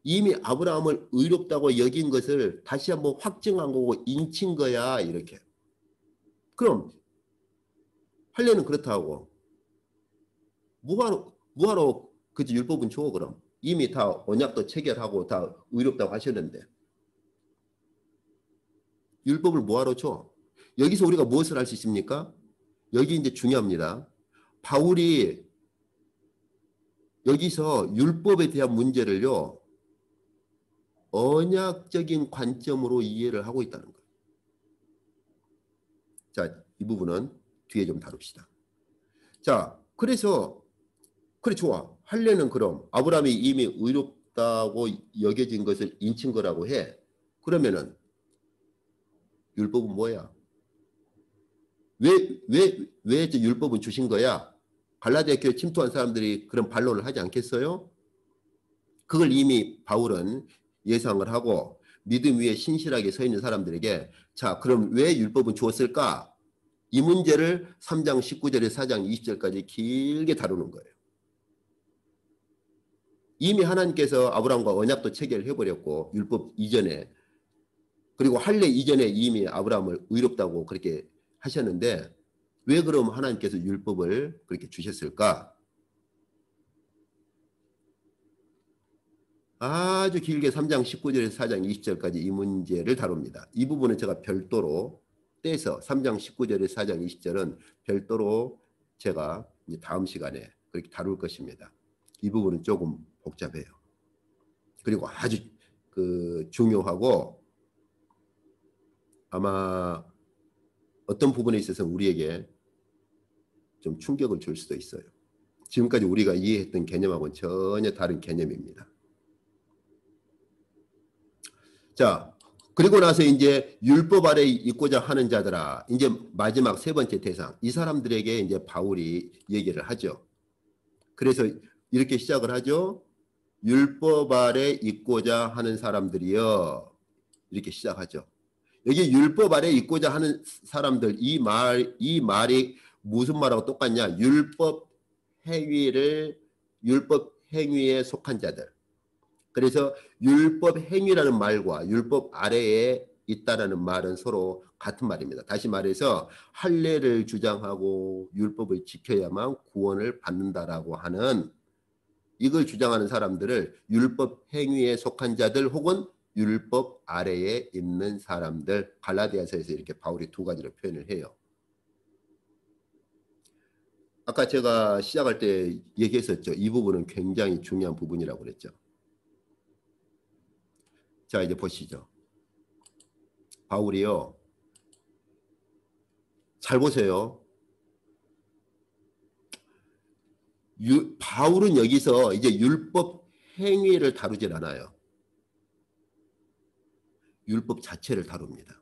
이미 아브라함을 의롭다고 여긴 것을 다시 한번 확증한 거고 인친 거야 이렇게. 그럼 할례는 그렇다고 뭐하러 그지 율법은 줘 그럼. 이미 다 언약도 체결하고 다 의롭다고 하셨는데 율법을 뭐하러 줘? 여기서 우리가 무엇을 할 수 있습니까? 여기 이제 중요합니다. 바울이 여기서 율법에 대한 문제를요 언약적인 관점으로 이해를 하고 있다는 거예요. 자, 이 부분은 뒤에 좀 다룹시다. 자, 그래서 그래 좋아. 할례는 그럼 아브라함이 이미 의롭다고 여겨진 것을 인친 거라고 해. 그러면은 율법은 뭐야? 왜 율법은 주신 거야? 갈라디아 교회 침투한 사람들이 그런 반론을 하지 않겠어요? 그걸 이미 바울은 예상을 하고 믿음 위에 신실하게 서 있는 사람들에게 자 그럼 왜 율법은 주었을까? 이 문제를 3장 19절에 4장 20절까지 길게 다루는 거예요. 이미 하나님께서 아브라함과 언약도 체결해버렸고 율법 이전에 그리고 할례 이전에 이미 아브라함을 의롭다고 그렇게 하셨는데 왜 그럼 하나님께서 율법을 그렇게 주셨을까? 아주 길게 3장 19절에서 4장 20절까지 이 문제를 다룹니다. 이 부분은 제가 별도로 떼서 3장 19절에서 4장 20절은 별도로 제가 이제 다음 시간에 그렇게 다룰 것입니다. 이 부분은 조금 복잡해요. 그리고 아주 중요하고 아마 어떤 부분에 있어서 우리에게 좀 충격을 줄 수도 있어요. 지금까지 우리가 이해했던 개념하고는 전혀 다른 개념입니다. 자, 그리고 나서 이제 율법 아래 있고자 하는 자들아, 이제 마지막 세 번째 대상, 이 사람들에게 이제 바울이 얘기를 하죠. 그래서 이렇게 시작을 하죠. 율법 아래 있고자 하는 사람들이여, 이렇게 시작하죠. 여기 율법 아래 있고자 하는 사람들, 이 말이 무슨 말하고 똑같냐? 율법 율법 행위에 속한 자들. 그래서 율법 행위라는 말과 율법 아래에 있다라는 말은 서로 같은 말입니다. 다시 말해서 할례를 주장하고 율법을 지켜야만 구원을 받는다라고 하는, 이걸 주장하는 사람들을 율법 행위에 속한 자들 혹은 율법 아래에 있는 사람들, 갈라디아서에서 이렇게 바울이 두 가지로 표현을 해요. 아까 제가 시작할 때 얘기했었죠. 이 부분은 굉장히 중요한 부분이라고 그랬죠. 자, 이제 보시죠. 바울이요. 잘 보세요. 바울은 여기서 이제 율법 행위를 다루질 않아요. 율법 자체를 다룹니다.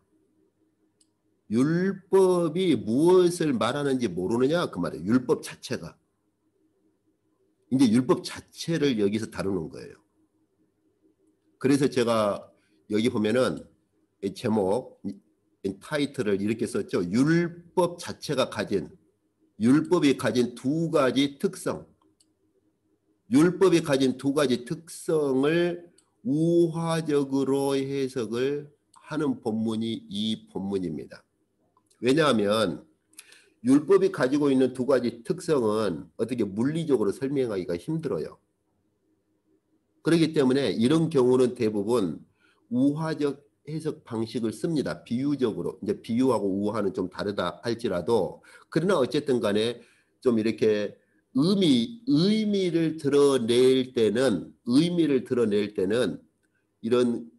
율법이 무엇을 말하는지 모르느냐 그 말이에요. 율법 자체가. 이제 율법 자체를 여기서 다루는 거예요. 그래서 제가 여기 보면은 이 제목, 이 타이틀을 이렇게 썼죠. 율법이 가진 두 가지 특성. 율법이 가진 두 가지 특성을 우화적으로 해석을 하는 본문이 이 본문입니다. 왜냐하면 율법이 가지고 있는 두 가지 특성은 어떻게 물리적으로 설명하기가 힘들어요. 그렇기 때문에 이런 경우는 대부분 우화적 해석 방식을 씁니다. 비유적으로. 이제 비유하고 우화는 좀 다르다 할지라도, 그러나 어쨌든 간에 좀 이렇게 의미를 드러낼 때는 이런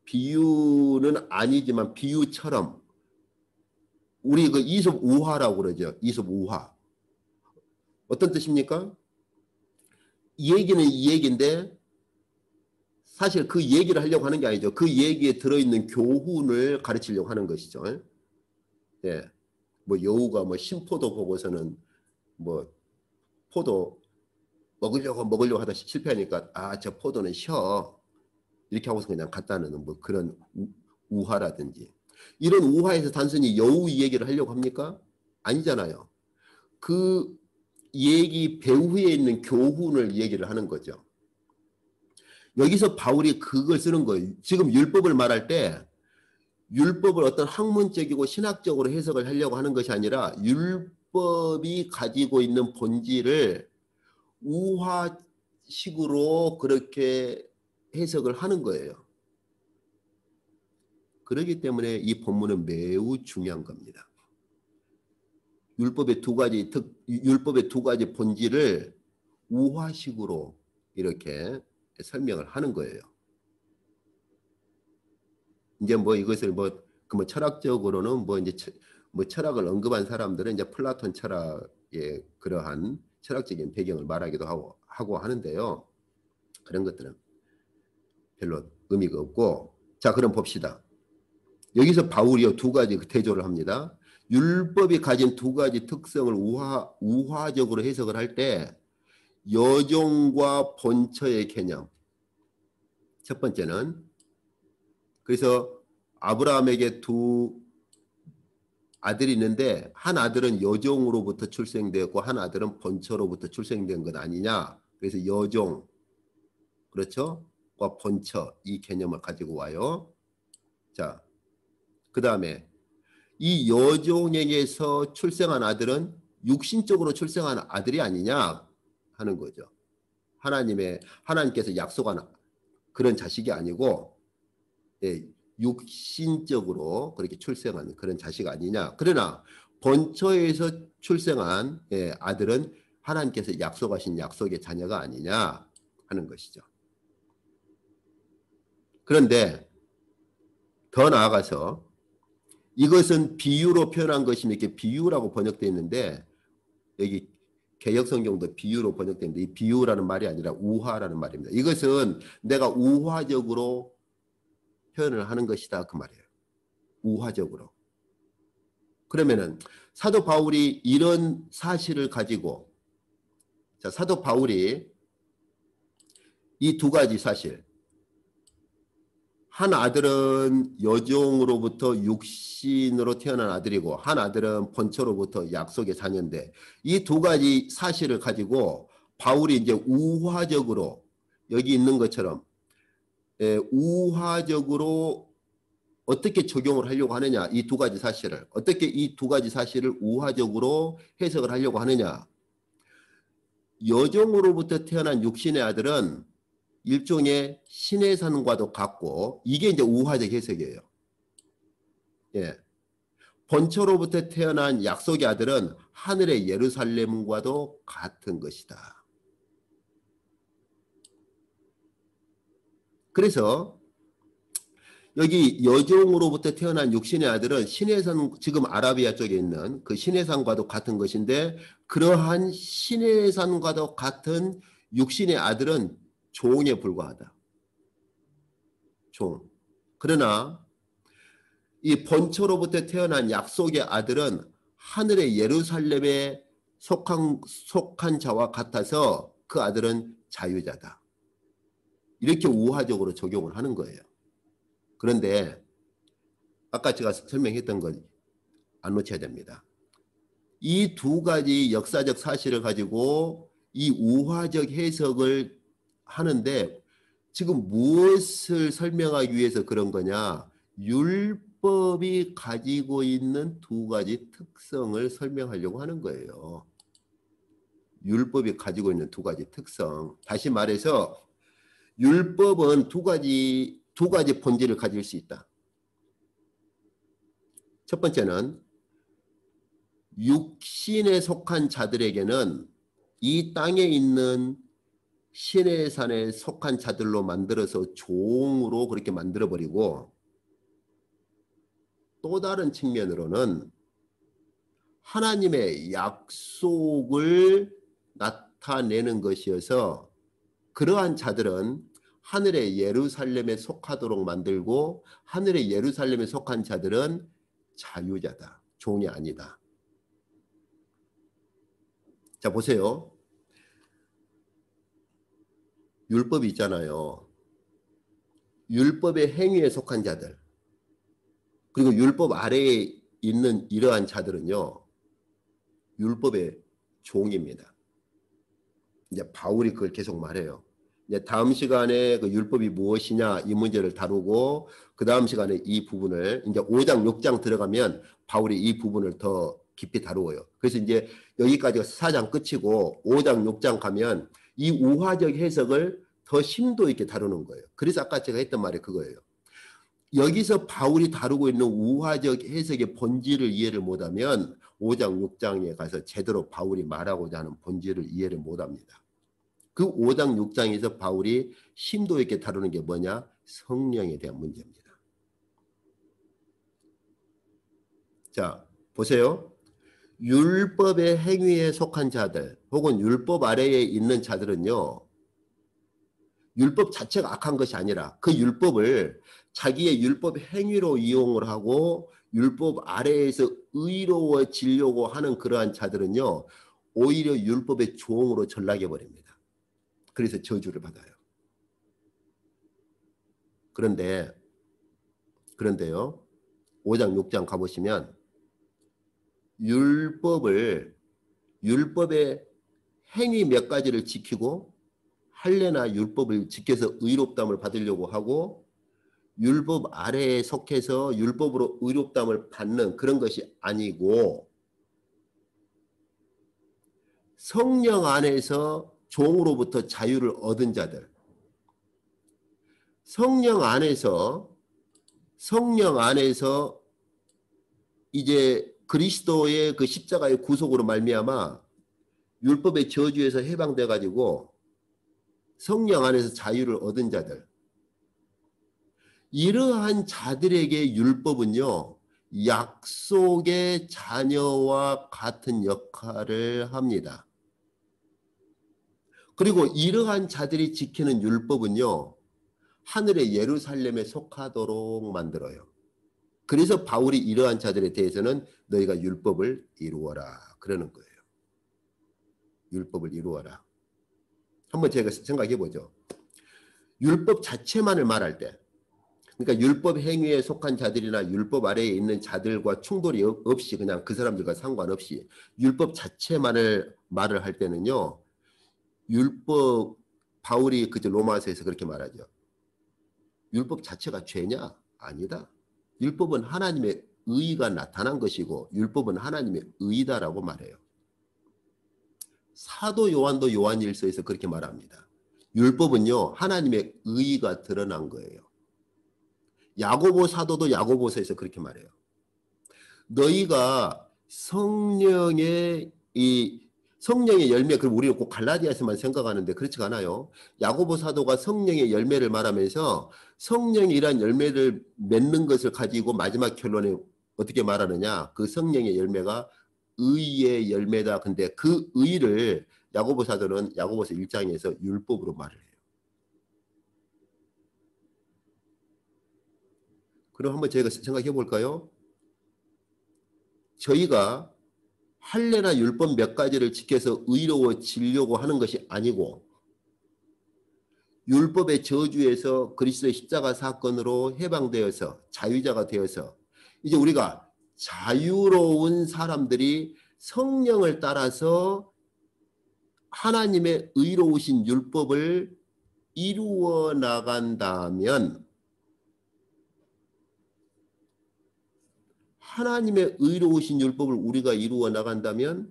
비유는 아니지만 비유처럼, 우리 그 이솝 우화라고 그러죠. 이솝 우화. 어떤 뜻입니까? 이 얘기는 이 얘기인데 사실 그 얘기를 하려고 하는 게 아니죠. 그 얘기에 들어있는 교훈을 가르치려고 하는 것이죠. 예. 뭐 여우가 뭐 신포도 보고서는 뭐 포도 먹으려고 하다 실패하니까 저 포도는 쉬어. 이렇게 하고서 그냥 갖다 놓는 뭐 그런 우화라든지, 이런 우화에서 단순히 여우 얘기를 하려고 합니까? 아니잖아요. 그 얘기 배후에 있는 교훈을 얘기를 하는 거죠. 여기서 바울이 그걸 쓰는 거예요. 지금 율법을 말할 때 율법을 어떤 학문적이고 신학적으로 해석을 하려고 하는 것이 아니라 율법이 가지고 있는 본질을 우화식으로 그렇게 해석을 하는 거예요. 그렇기 때문에 이 본문은 매우 중요한 겁니다. 율법의 두 가지 본질을 우화식으로 이렇게 설명을 하는 거예요. 이제 뭐 이것을 뭐 철학적으로는 철학을 언급한 사람들은 이제 플라톤 철학의 그러한 철학적인 배경을 말하기도 하고 하는데요. 그런 것들은 별로 의미가 없고, 자, 그럼 봅시다. 여기서 바울이요 두 가지 대조를 합니다. 율법이 가진 두 가지 특성을 우화적으로 해석을 할 때 여종과 본처의 개념. 첫 번째는, 그래서 아브라함에게 두 아들이 있는데 한 아들은 여종으로부터 출생되었고 한 아들은 본처로부터 출생된 것 아니냐. 그래서 여종, 그렇죠? 과 본처, 이 개념을 가지고 와요. 자, 그 다음에 이 여종에게서 출생한 아들은 육신적으로 출생한 아들이 아니냐 하는 거죠. 하나님께서 약속한 그런 자식이 아니고, 육신적으로 그렇게 출생한 그런 자식 아니냐. 그러나 본처에서 출생한 아들은 하나님께서 약속하신 약속의 자녀가 아니냐 하는 것이죠. 그런데 더 나아가서 이것은 비유로 표현한 것이면 이렇게 비유라고 번역되어 있는데, 여기 개역성경도 비유로 번역되는데 이 비유라는 말이 아니라 우화라는 말입니다. 이것은 내가 우화적으로 표현을 하는 것이다 그 말이에요. 우화적으로. 그러면은 사도 바울이 이런 사실을 가지고, 자, 사도 바울이 이 두 가지 사실, 한 아들은 여종으로부터 육신으로 태어난 아들이고 한 아들은 본처로부터 약속의 자녀인데 이 두 가지 사실을 가지고 바울이 이제 우화적으로 여기 있는 것처럼 우화적으로 어떻게 적용을 하려고 하느냐. 이 두 가지 사실을 어떻게 이 두 가지 사실을 우화적으로 해석을 하려고 하느냐. 여종으로부터 태어난 육신의 아들은 일종의 신의 산과도 같고 이게 이제 우화적 해석이에요. 예. 본처로부터 태어난 약속의 아들은 하늘의 예루살렘과도 같은 것이다. 그래서 여기 여종으로부터 태어난 육신의 아들은 신의 산, 지금 아라비아 쪽에 있는 그 신의 산과도 같은 것인데 그러한 신의 산과도 같은 육신의 아들은 종에 불과하다. 종. 그러나 이 본처로부터 태어난 약속의 아들은 하늘의 예루살렘에 속한 자와 같아서 그 아들은 자유자다. 이렇게 우화적으로 적용을 하는 거예요. 그런데 아까 제가 설명했던 건 안 놓쳐야 됩니다. 이 두 가지 역사적 사실을 가지고 이 우화적 해석을 하는데 지금 무엇을 설명하기 위해서 그런 거냐? 율법이 가지고 있는 두 가지 특성을 설명하려고 하는 거예요. 율법이 가지고 있는 두 가지 특성. 다시 말해서 율법은 두 가지 본질을 가질 수 있다. 첫 번째는 육신에 속한 자들에게는 이 땅에 있는 신의 산에 속한 자들로 만들어서 종으로 그렇게 만들어버리고 또 다른 측면으로는 하나님의 약속을 나타내는 것이어서 그러한 자들은 하늘의 예루살렘에 속하도록 만들고 하늘의 예루살렘에 속한 자들은 자유자다. 종이 아니다. 자, 보세요. 율법이 있잖아요. 율법의 행위에 속한 자들 그리고 율법 아래에 있는 이러한 자들은요. 율법의 종입니다. 이제 바울이 그걸 계속 말해요. 이제 다음 시간에 그 율법이 무엇이냐 이 문제를 다루고 그 다음 시간에 이 부분을 이제 5장 6장 들어가면 바울이 이 부분을 더 깊이 다루어요. 그래서 이제 여기까지가 4장 끝이고 5장 6장 가면 이 우화적 해석을 더 심도 있게 다루는 거예요. 그래서 아까 제가 했던 말이 그거예요. 여기서 바울이 다루고 있는 우화적 해석의 본질을 이해를 못하면 5장 6장에 가서 제대로 바울이 말하고자 하는 본질을 이해를 못합니다. 그 5장 6장에서 바울이 심도 있게 다루는 게 뭐냐? 성령에 대한 문제입니다. 자, 보세요. 율법의 행위에 속한 자들 혹은 율법 아래에 있는 자들은요. 율법 자체가 악한 것이 아니라 그 율법을 자기의 율법 행위로 이용을 하고 율법 아래에서 의로워지려고 하는 그러한 자들은요. 오히려 율법의 종으로 전락해 버립니다. 그래서 저주를 받아요. 그런데요. 5장 6장 가보시면 율법의 행위 몇 가지를 지키고 할례나 율법을 지켜서 의롭다함을 받으려고 하고 율법 아래에 속해서 율법으로 의롭다함을 받는 그런 것이 아니고 성령 안에서 종으로부터 자유를 얻은 자들 성령 안에서 이제 그리스도의 그 십자가의 구속으로 말미암아 율법의 저주에서 해방돼 가지고 성령 안에서 자유를 얻은 자들 이러한 자들에게 율법은요 약속의 자녀와 같은 역할을 합니다. 그리고 이러한 자들이 지키는 율법은요 하늘의 예루살렘에 속하도록 만들어요. 그래서 바울이 이러한 자들에 대해서는 너희가 율법을 이루어라 그러는 거예요. 율법을 이루어라. 한번 제가 생각해 보죠. 율법 자체만을 말할 때 그러니까 율법 행위에 속한 자들이나 율법 아래에 있는 자들과 충돌이 없이 그냥 그 사람들과 상관없이 율법 자체만을 말을 할 때는요. 율법 바울이 그저 로마서에서 그렇게 말하죠. 율법 자체가 죄냐? 아니다. 율법은 하나님의 의가 나타난 것이고 율법은 하나님의 의다라고 말해요. 사도 요한도 요한일서에서 그렇게 말합니다. 율법은요. 하나님의 의가 드러난 거예요. 야고보 사도도 야고보서에서 그렇게 말해요. 너희가 성령의 열매, 그럼 우리는 꼭 갈라디아서만 생각하는데 그렇지 않아요. 야고보 사도가 성령의 열매를 말하면서 성령이란 열매를 맺는 것을 가지고 마지막 결론에 어떻게 말하느냐. 그 성령의 열매가 의의 열매다. 근데 그 의를 야고보 사도는 야고보서 1장에서 율법으로 말을 해요. 그럼 한번 제가 생각해 볼까요? 저희가 할례나 율법 몇 가지를 지켜서 의로워지려고 하는 것이 아니고 율법의 저주에서 그리스도의 십자가 사건으로 해방되어서 자유자가 되어서 이제 우리가 자유로운 사람들이 성령을 따라서 하나님의 의로우신 율법을 이루어 나간다면 하나님의 의로우신 율법을 우리가 이루어 나간다면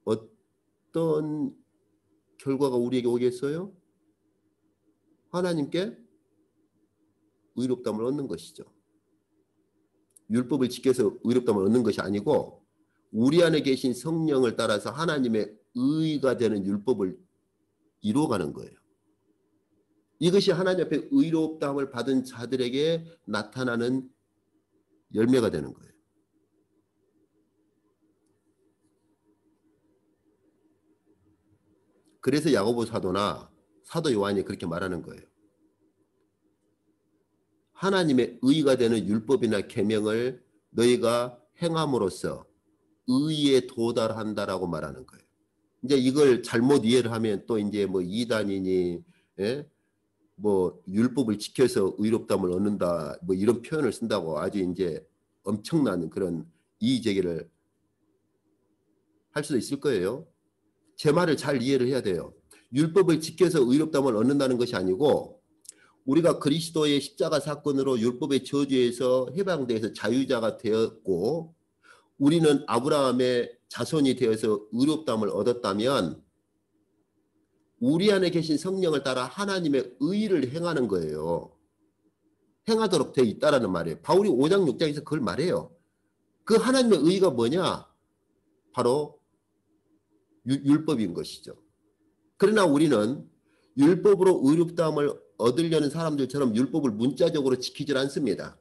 어떤 결과가 우리에게 오겠어요? 하나님께 의롭다함을 얻는 것이죠. 율법을 지켜서 의롭다함을 얻는 것이 아니고 우리 안에 계신 성령을 따라서 하나님의 의가 되는 율법을 이루어가는 거예요. 이것이 하나님 앞에 의롭다함을 받은 자들에게 나타나는 열매가 되는 거예요. 그래서 야고보 사도나 사도 요한이 그렇게 말하는 거예요. 하나님의 의가 되는 율법이나 계명을 너희가 행함으로써 의에 도달한다라고 말하는 거예요. 이제 이걸 잘못 이해를 하면 또 이제 뭐 이단이니, 예? 뭐 율법을 지켜서 의롭다함을 얻는다, 뭐 이런 표현을 쓴다고 아주 이제 엄청난 그런 이의 제기를 할 수도 있을 거예요. 제 말을 잘 이해를 해야 돼요. 율법을 지켜서 의롭다함을 얻는다는 것이 아니고 우리가 그리스도의 십자가 사건으로 율법의 저주에서 해방되어서 자유자가 되었고 우리는 아브라함의 자손이 되어서 의롭다함을 얻었다면 우리 안에 계신 성령을 따라 하나님의 의를 행하는 거예요. 행하도록 되어 있다라는 말이에요. 바울이 5장 6장에서 그걸 말해요. 그 하나님의 의가 뭐냐? 바로 율법인 것이죠. 그러나 우리는 율법으로 의롭다함을 얻으려는 사람들처럼 율법을 문자적으로 지키질 않습니다.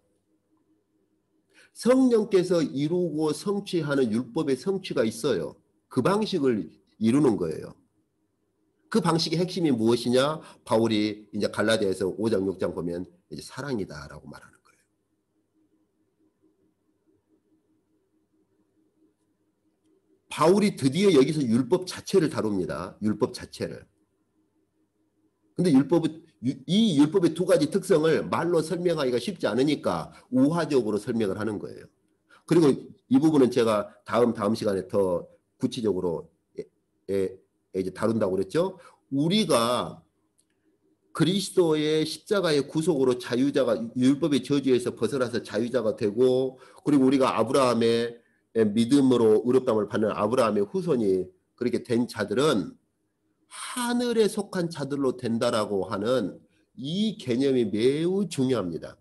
성령께서 이루고 성취하는 율법의 성취가 있어요. 그 방식을 이루는 거예요. 그 방식의 핵심이 무엇이냐? 바울이 이제 갈라디아에서 5장 6장 보면 이제 사랑이다라고 말하는 거예요. 바울이 드디어 여기서 율법 자체를 다룹니다. 율법 자체를. 근데 이 율법의 두 가지 특성을 말로 설명하기가 쉽지 않으니까 우화적으로 설명을 하는 거예요. 그리고 이 부분은 제가 다음 시간에 더 구체적으로 이제 다룬다고 그랬죠. 우리가 그리스도의 십자가의 구속으로 자유자가 율법의 저주에서 벗어나서 자유자가 되고 그리고 우리가 아브라함의 믿음으로 의롭다함을 받는 아브라함의 후손이 그렇게 된 자들은 하늘에 속한 자들로 된다라고 하는 이 개념이 매우 중요합니다.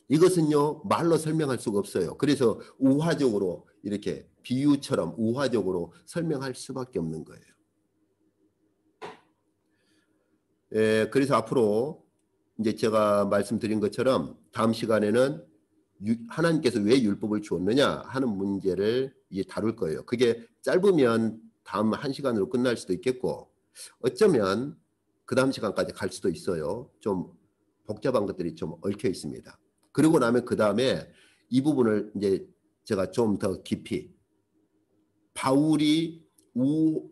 이것은요 말로 설명할 수가 없어요. 그래서 우화적으로 이렇게 비유처럼 우화적으로 설명할 수밖에 없는 거예요. 그래서 앞으로 이제 제가 말씀드린 것처럼 다음 시간에는 하나님께서 왜 율법을 주었느냐 하는 문제를 이제 다룰 거예요. 그게 짧으면 다음 1시간으로 끝날 수도 있겠고 어쩌면 그 다음 시간까지 갈 수도 있어요. 좀 복잡한 것들이 좀 얽혀 있습니다. 그러고 나면 그 다음에 이 부분을 이제 제가 좀 더 깊이 바울이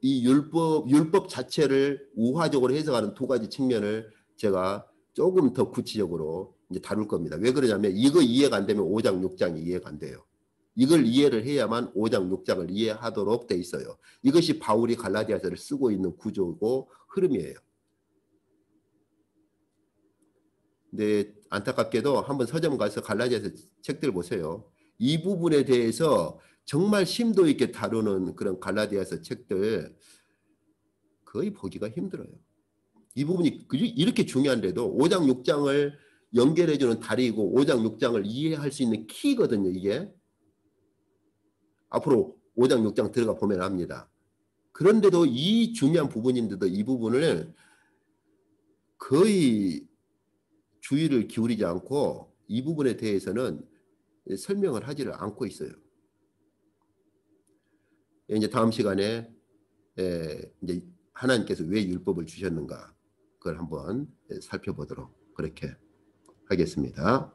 이 율법 자체를 우화적으로 해석하는 두 가지 측면을 제가 조금 더 구체적으로 이제 다룰 겁니다. 왜 그러냐면 이거 이해가 안 되면 5장, 6장이 이해가 안 돼요. 이걸 이해를 해야만 5장, 6장을 이해하도록 돼 있어요. 이것이 바울이 갈라디아서를 쓰고 있는 구조고 흐름이에요. 근데 안타깝게도 한번 서점 가서 갈라디아서 책들 보세요. 이 부분에 대해서 정말 심도 있게 다루는 그런 갈라디아서 책들 거의 보기가 힘들어요. 이 부분이 이렇게 중요한데도 5장, 6장을 연결해주는 다리이고 5장, 6장을 이해할 수 있는 키거든요. 이게. 앞으로 5장, 6장 들어가 보면 압니다. 그런데도 이 중요한 부분인데도 이 부분을 거의 주의를 기울이지 않고 이 부분에 대해서는 설명을 하지를 않고 있어요. 이제 다음 시간에 이제 하나님께서 왜 율법을 주셨는가 그걸 한번 살펴보도록 그렇게 하겠습니다.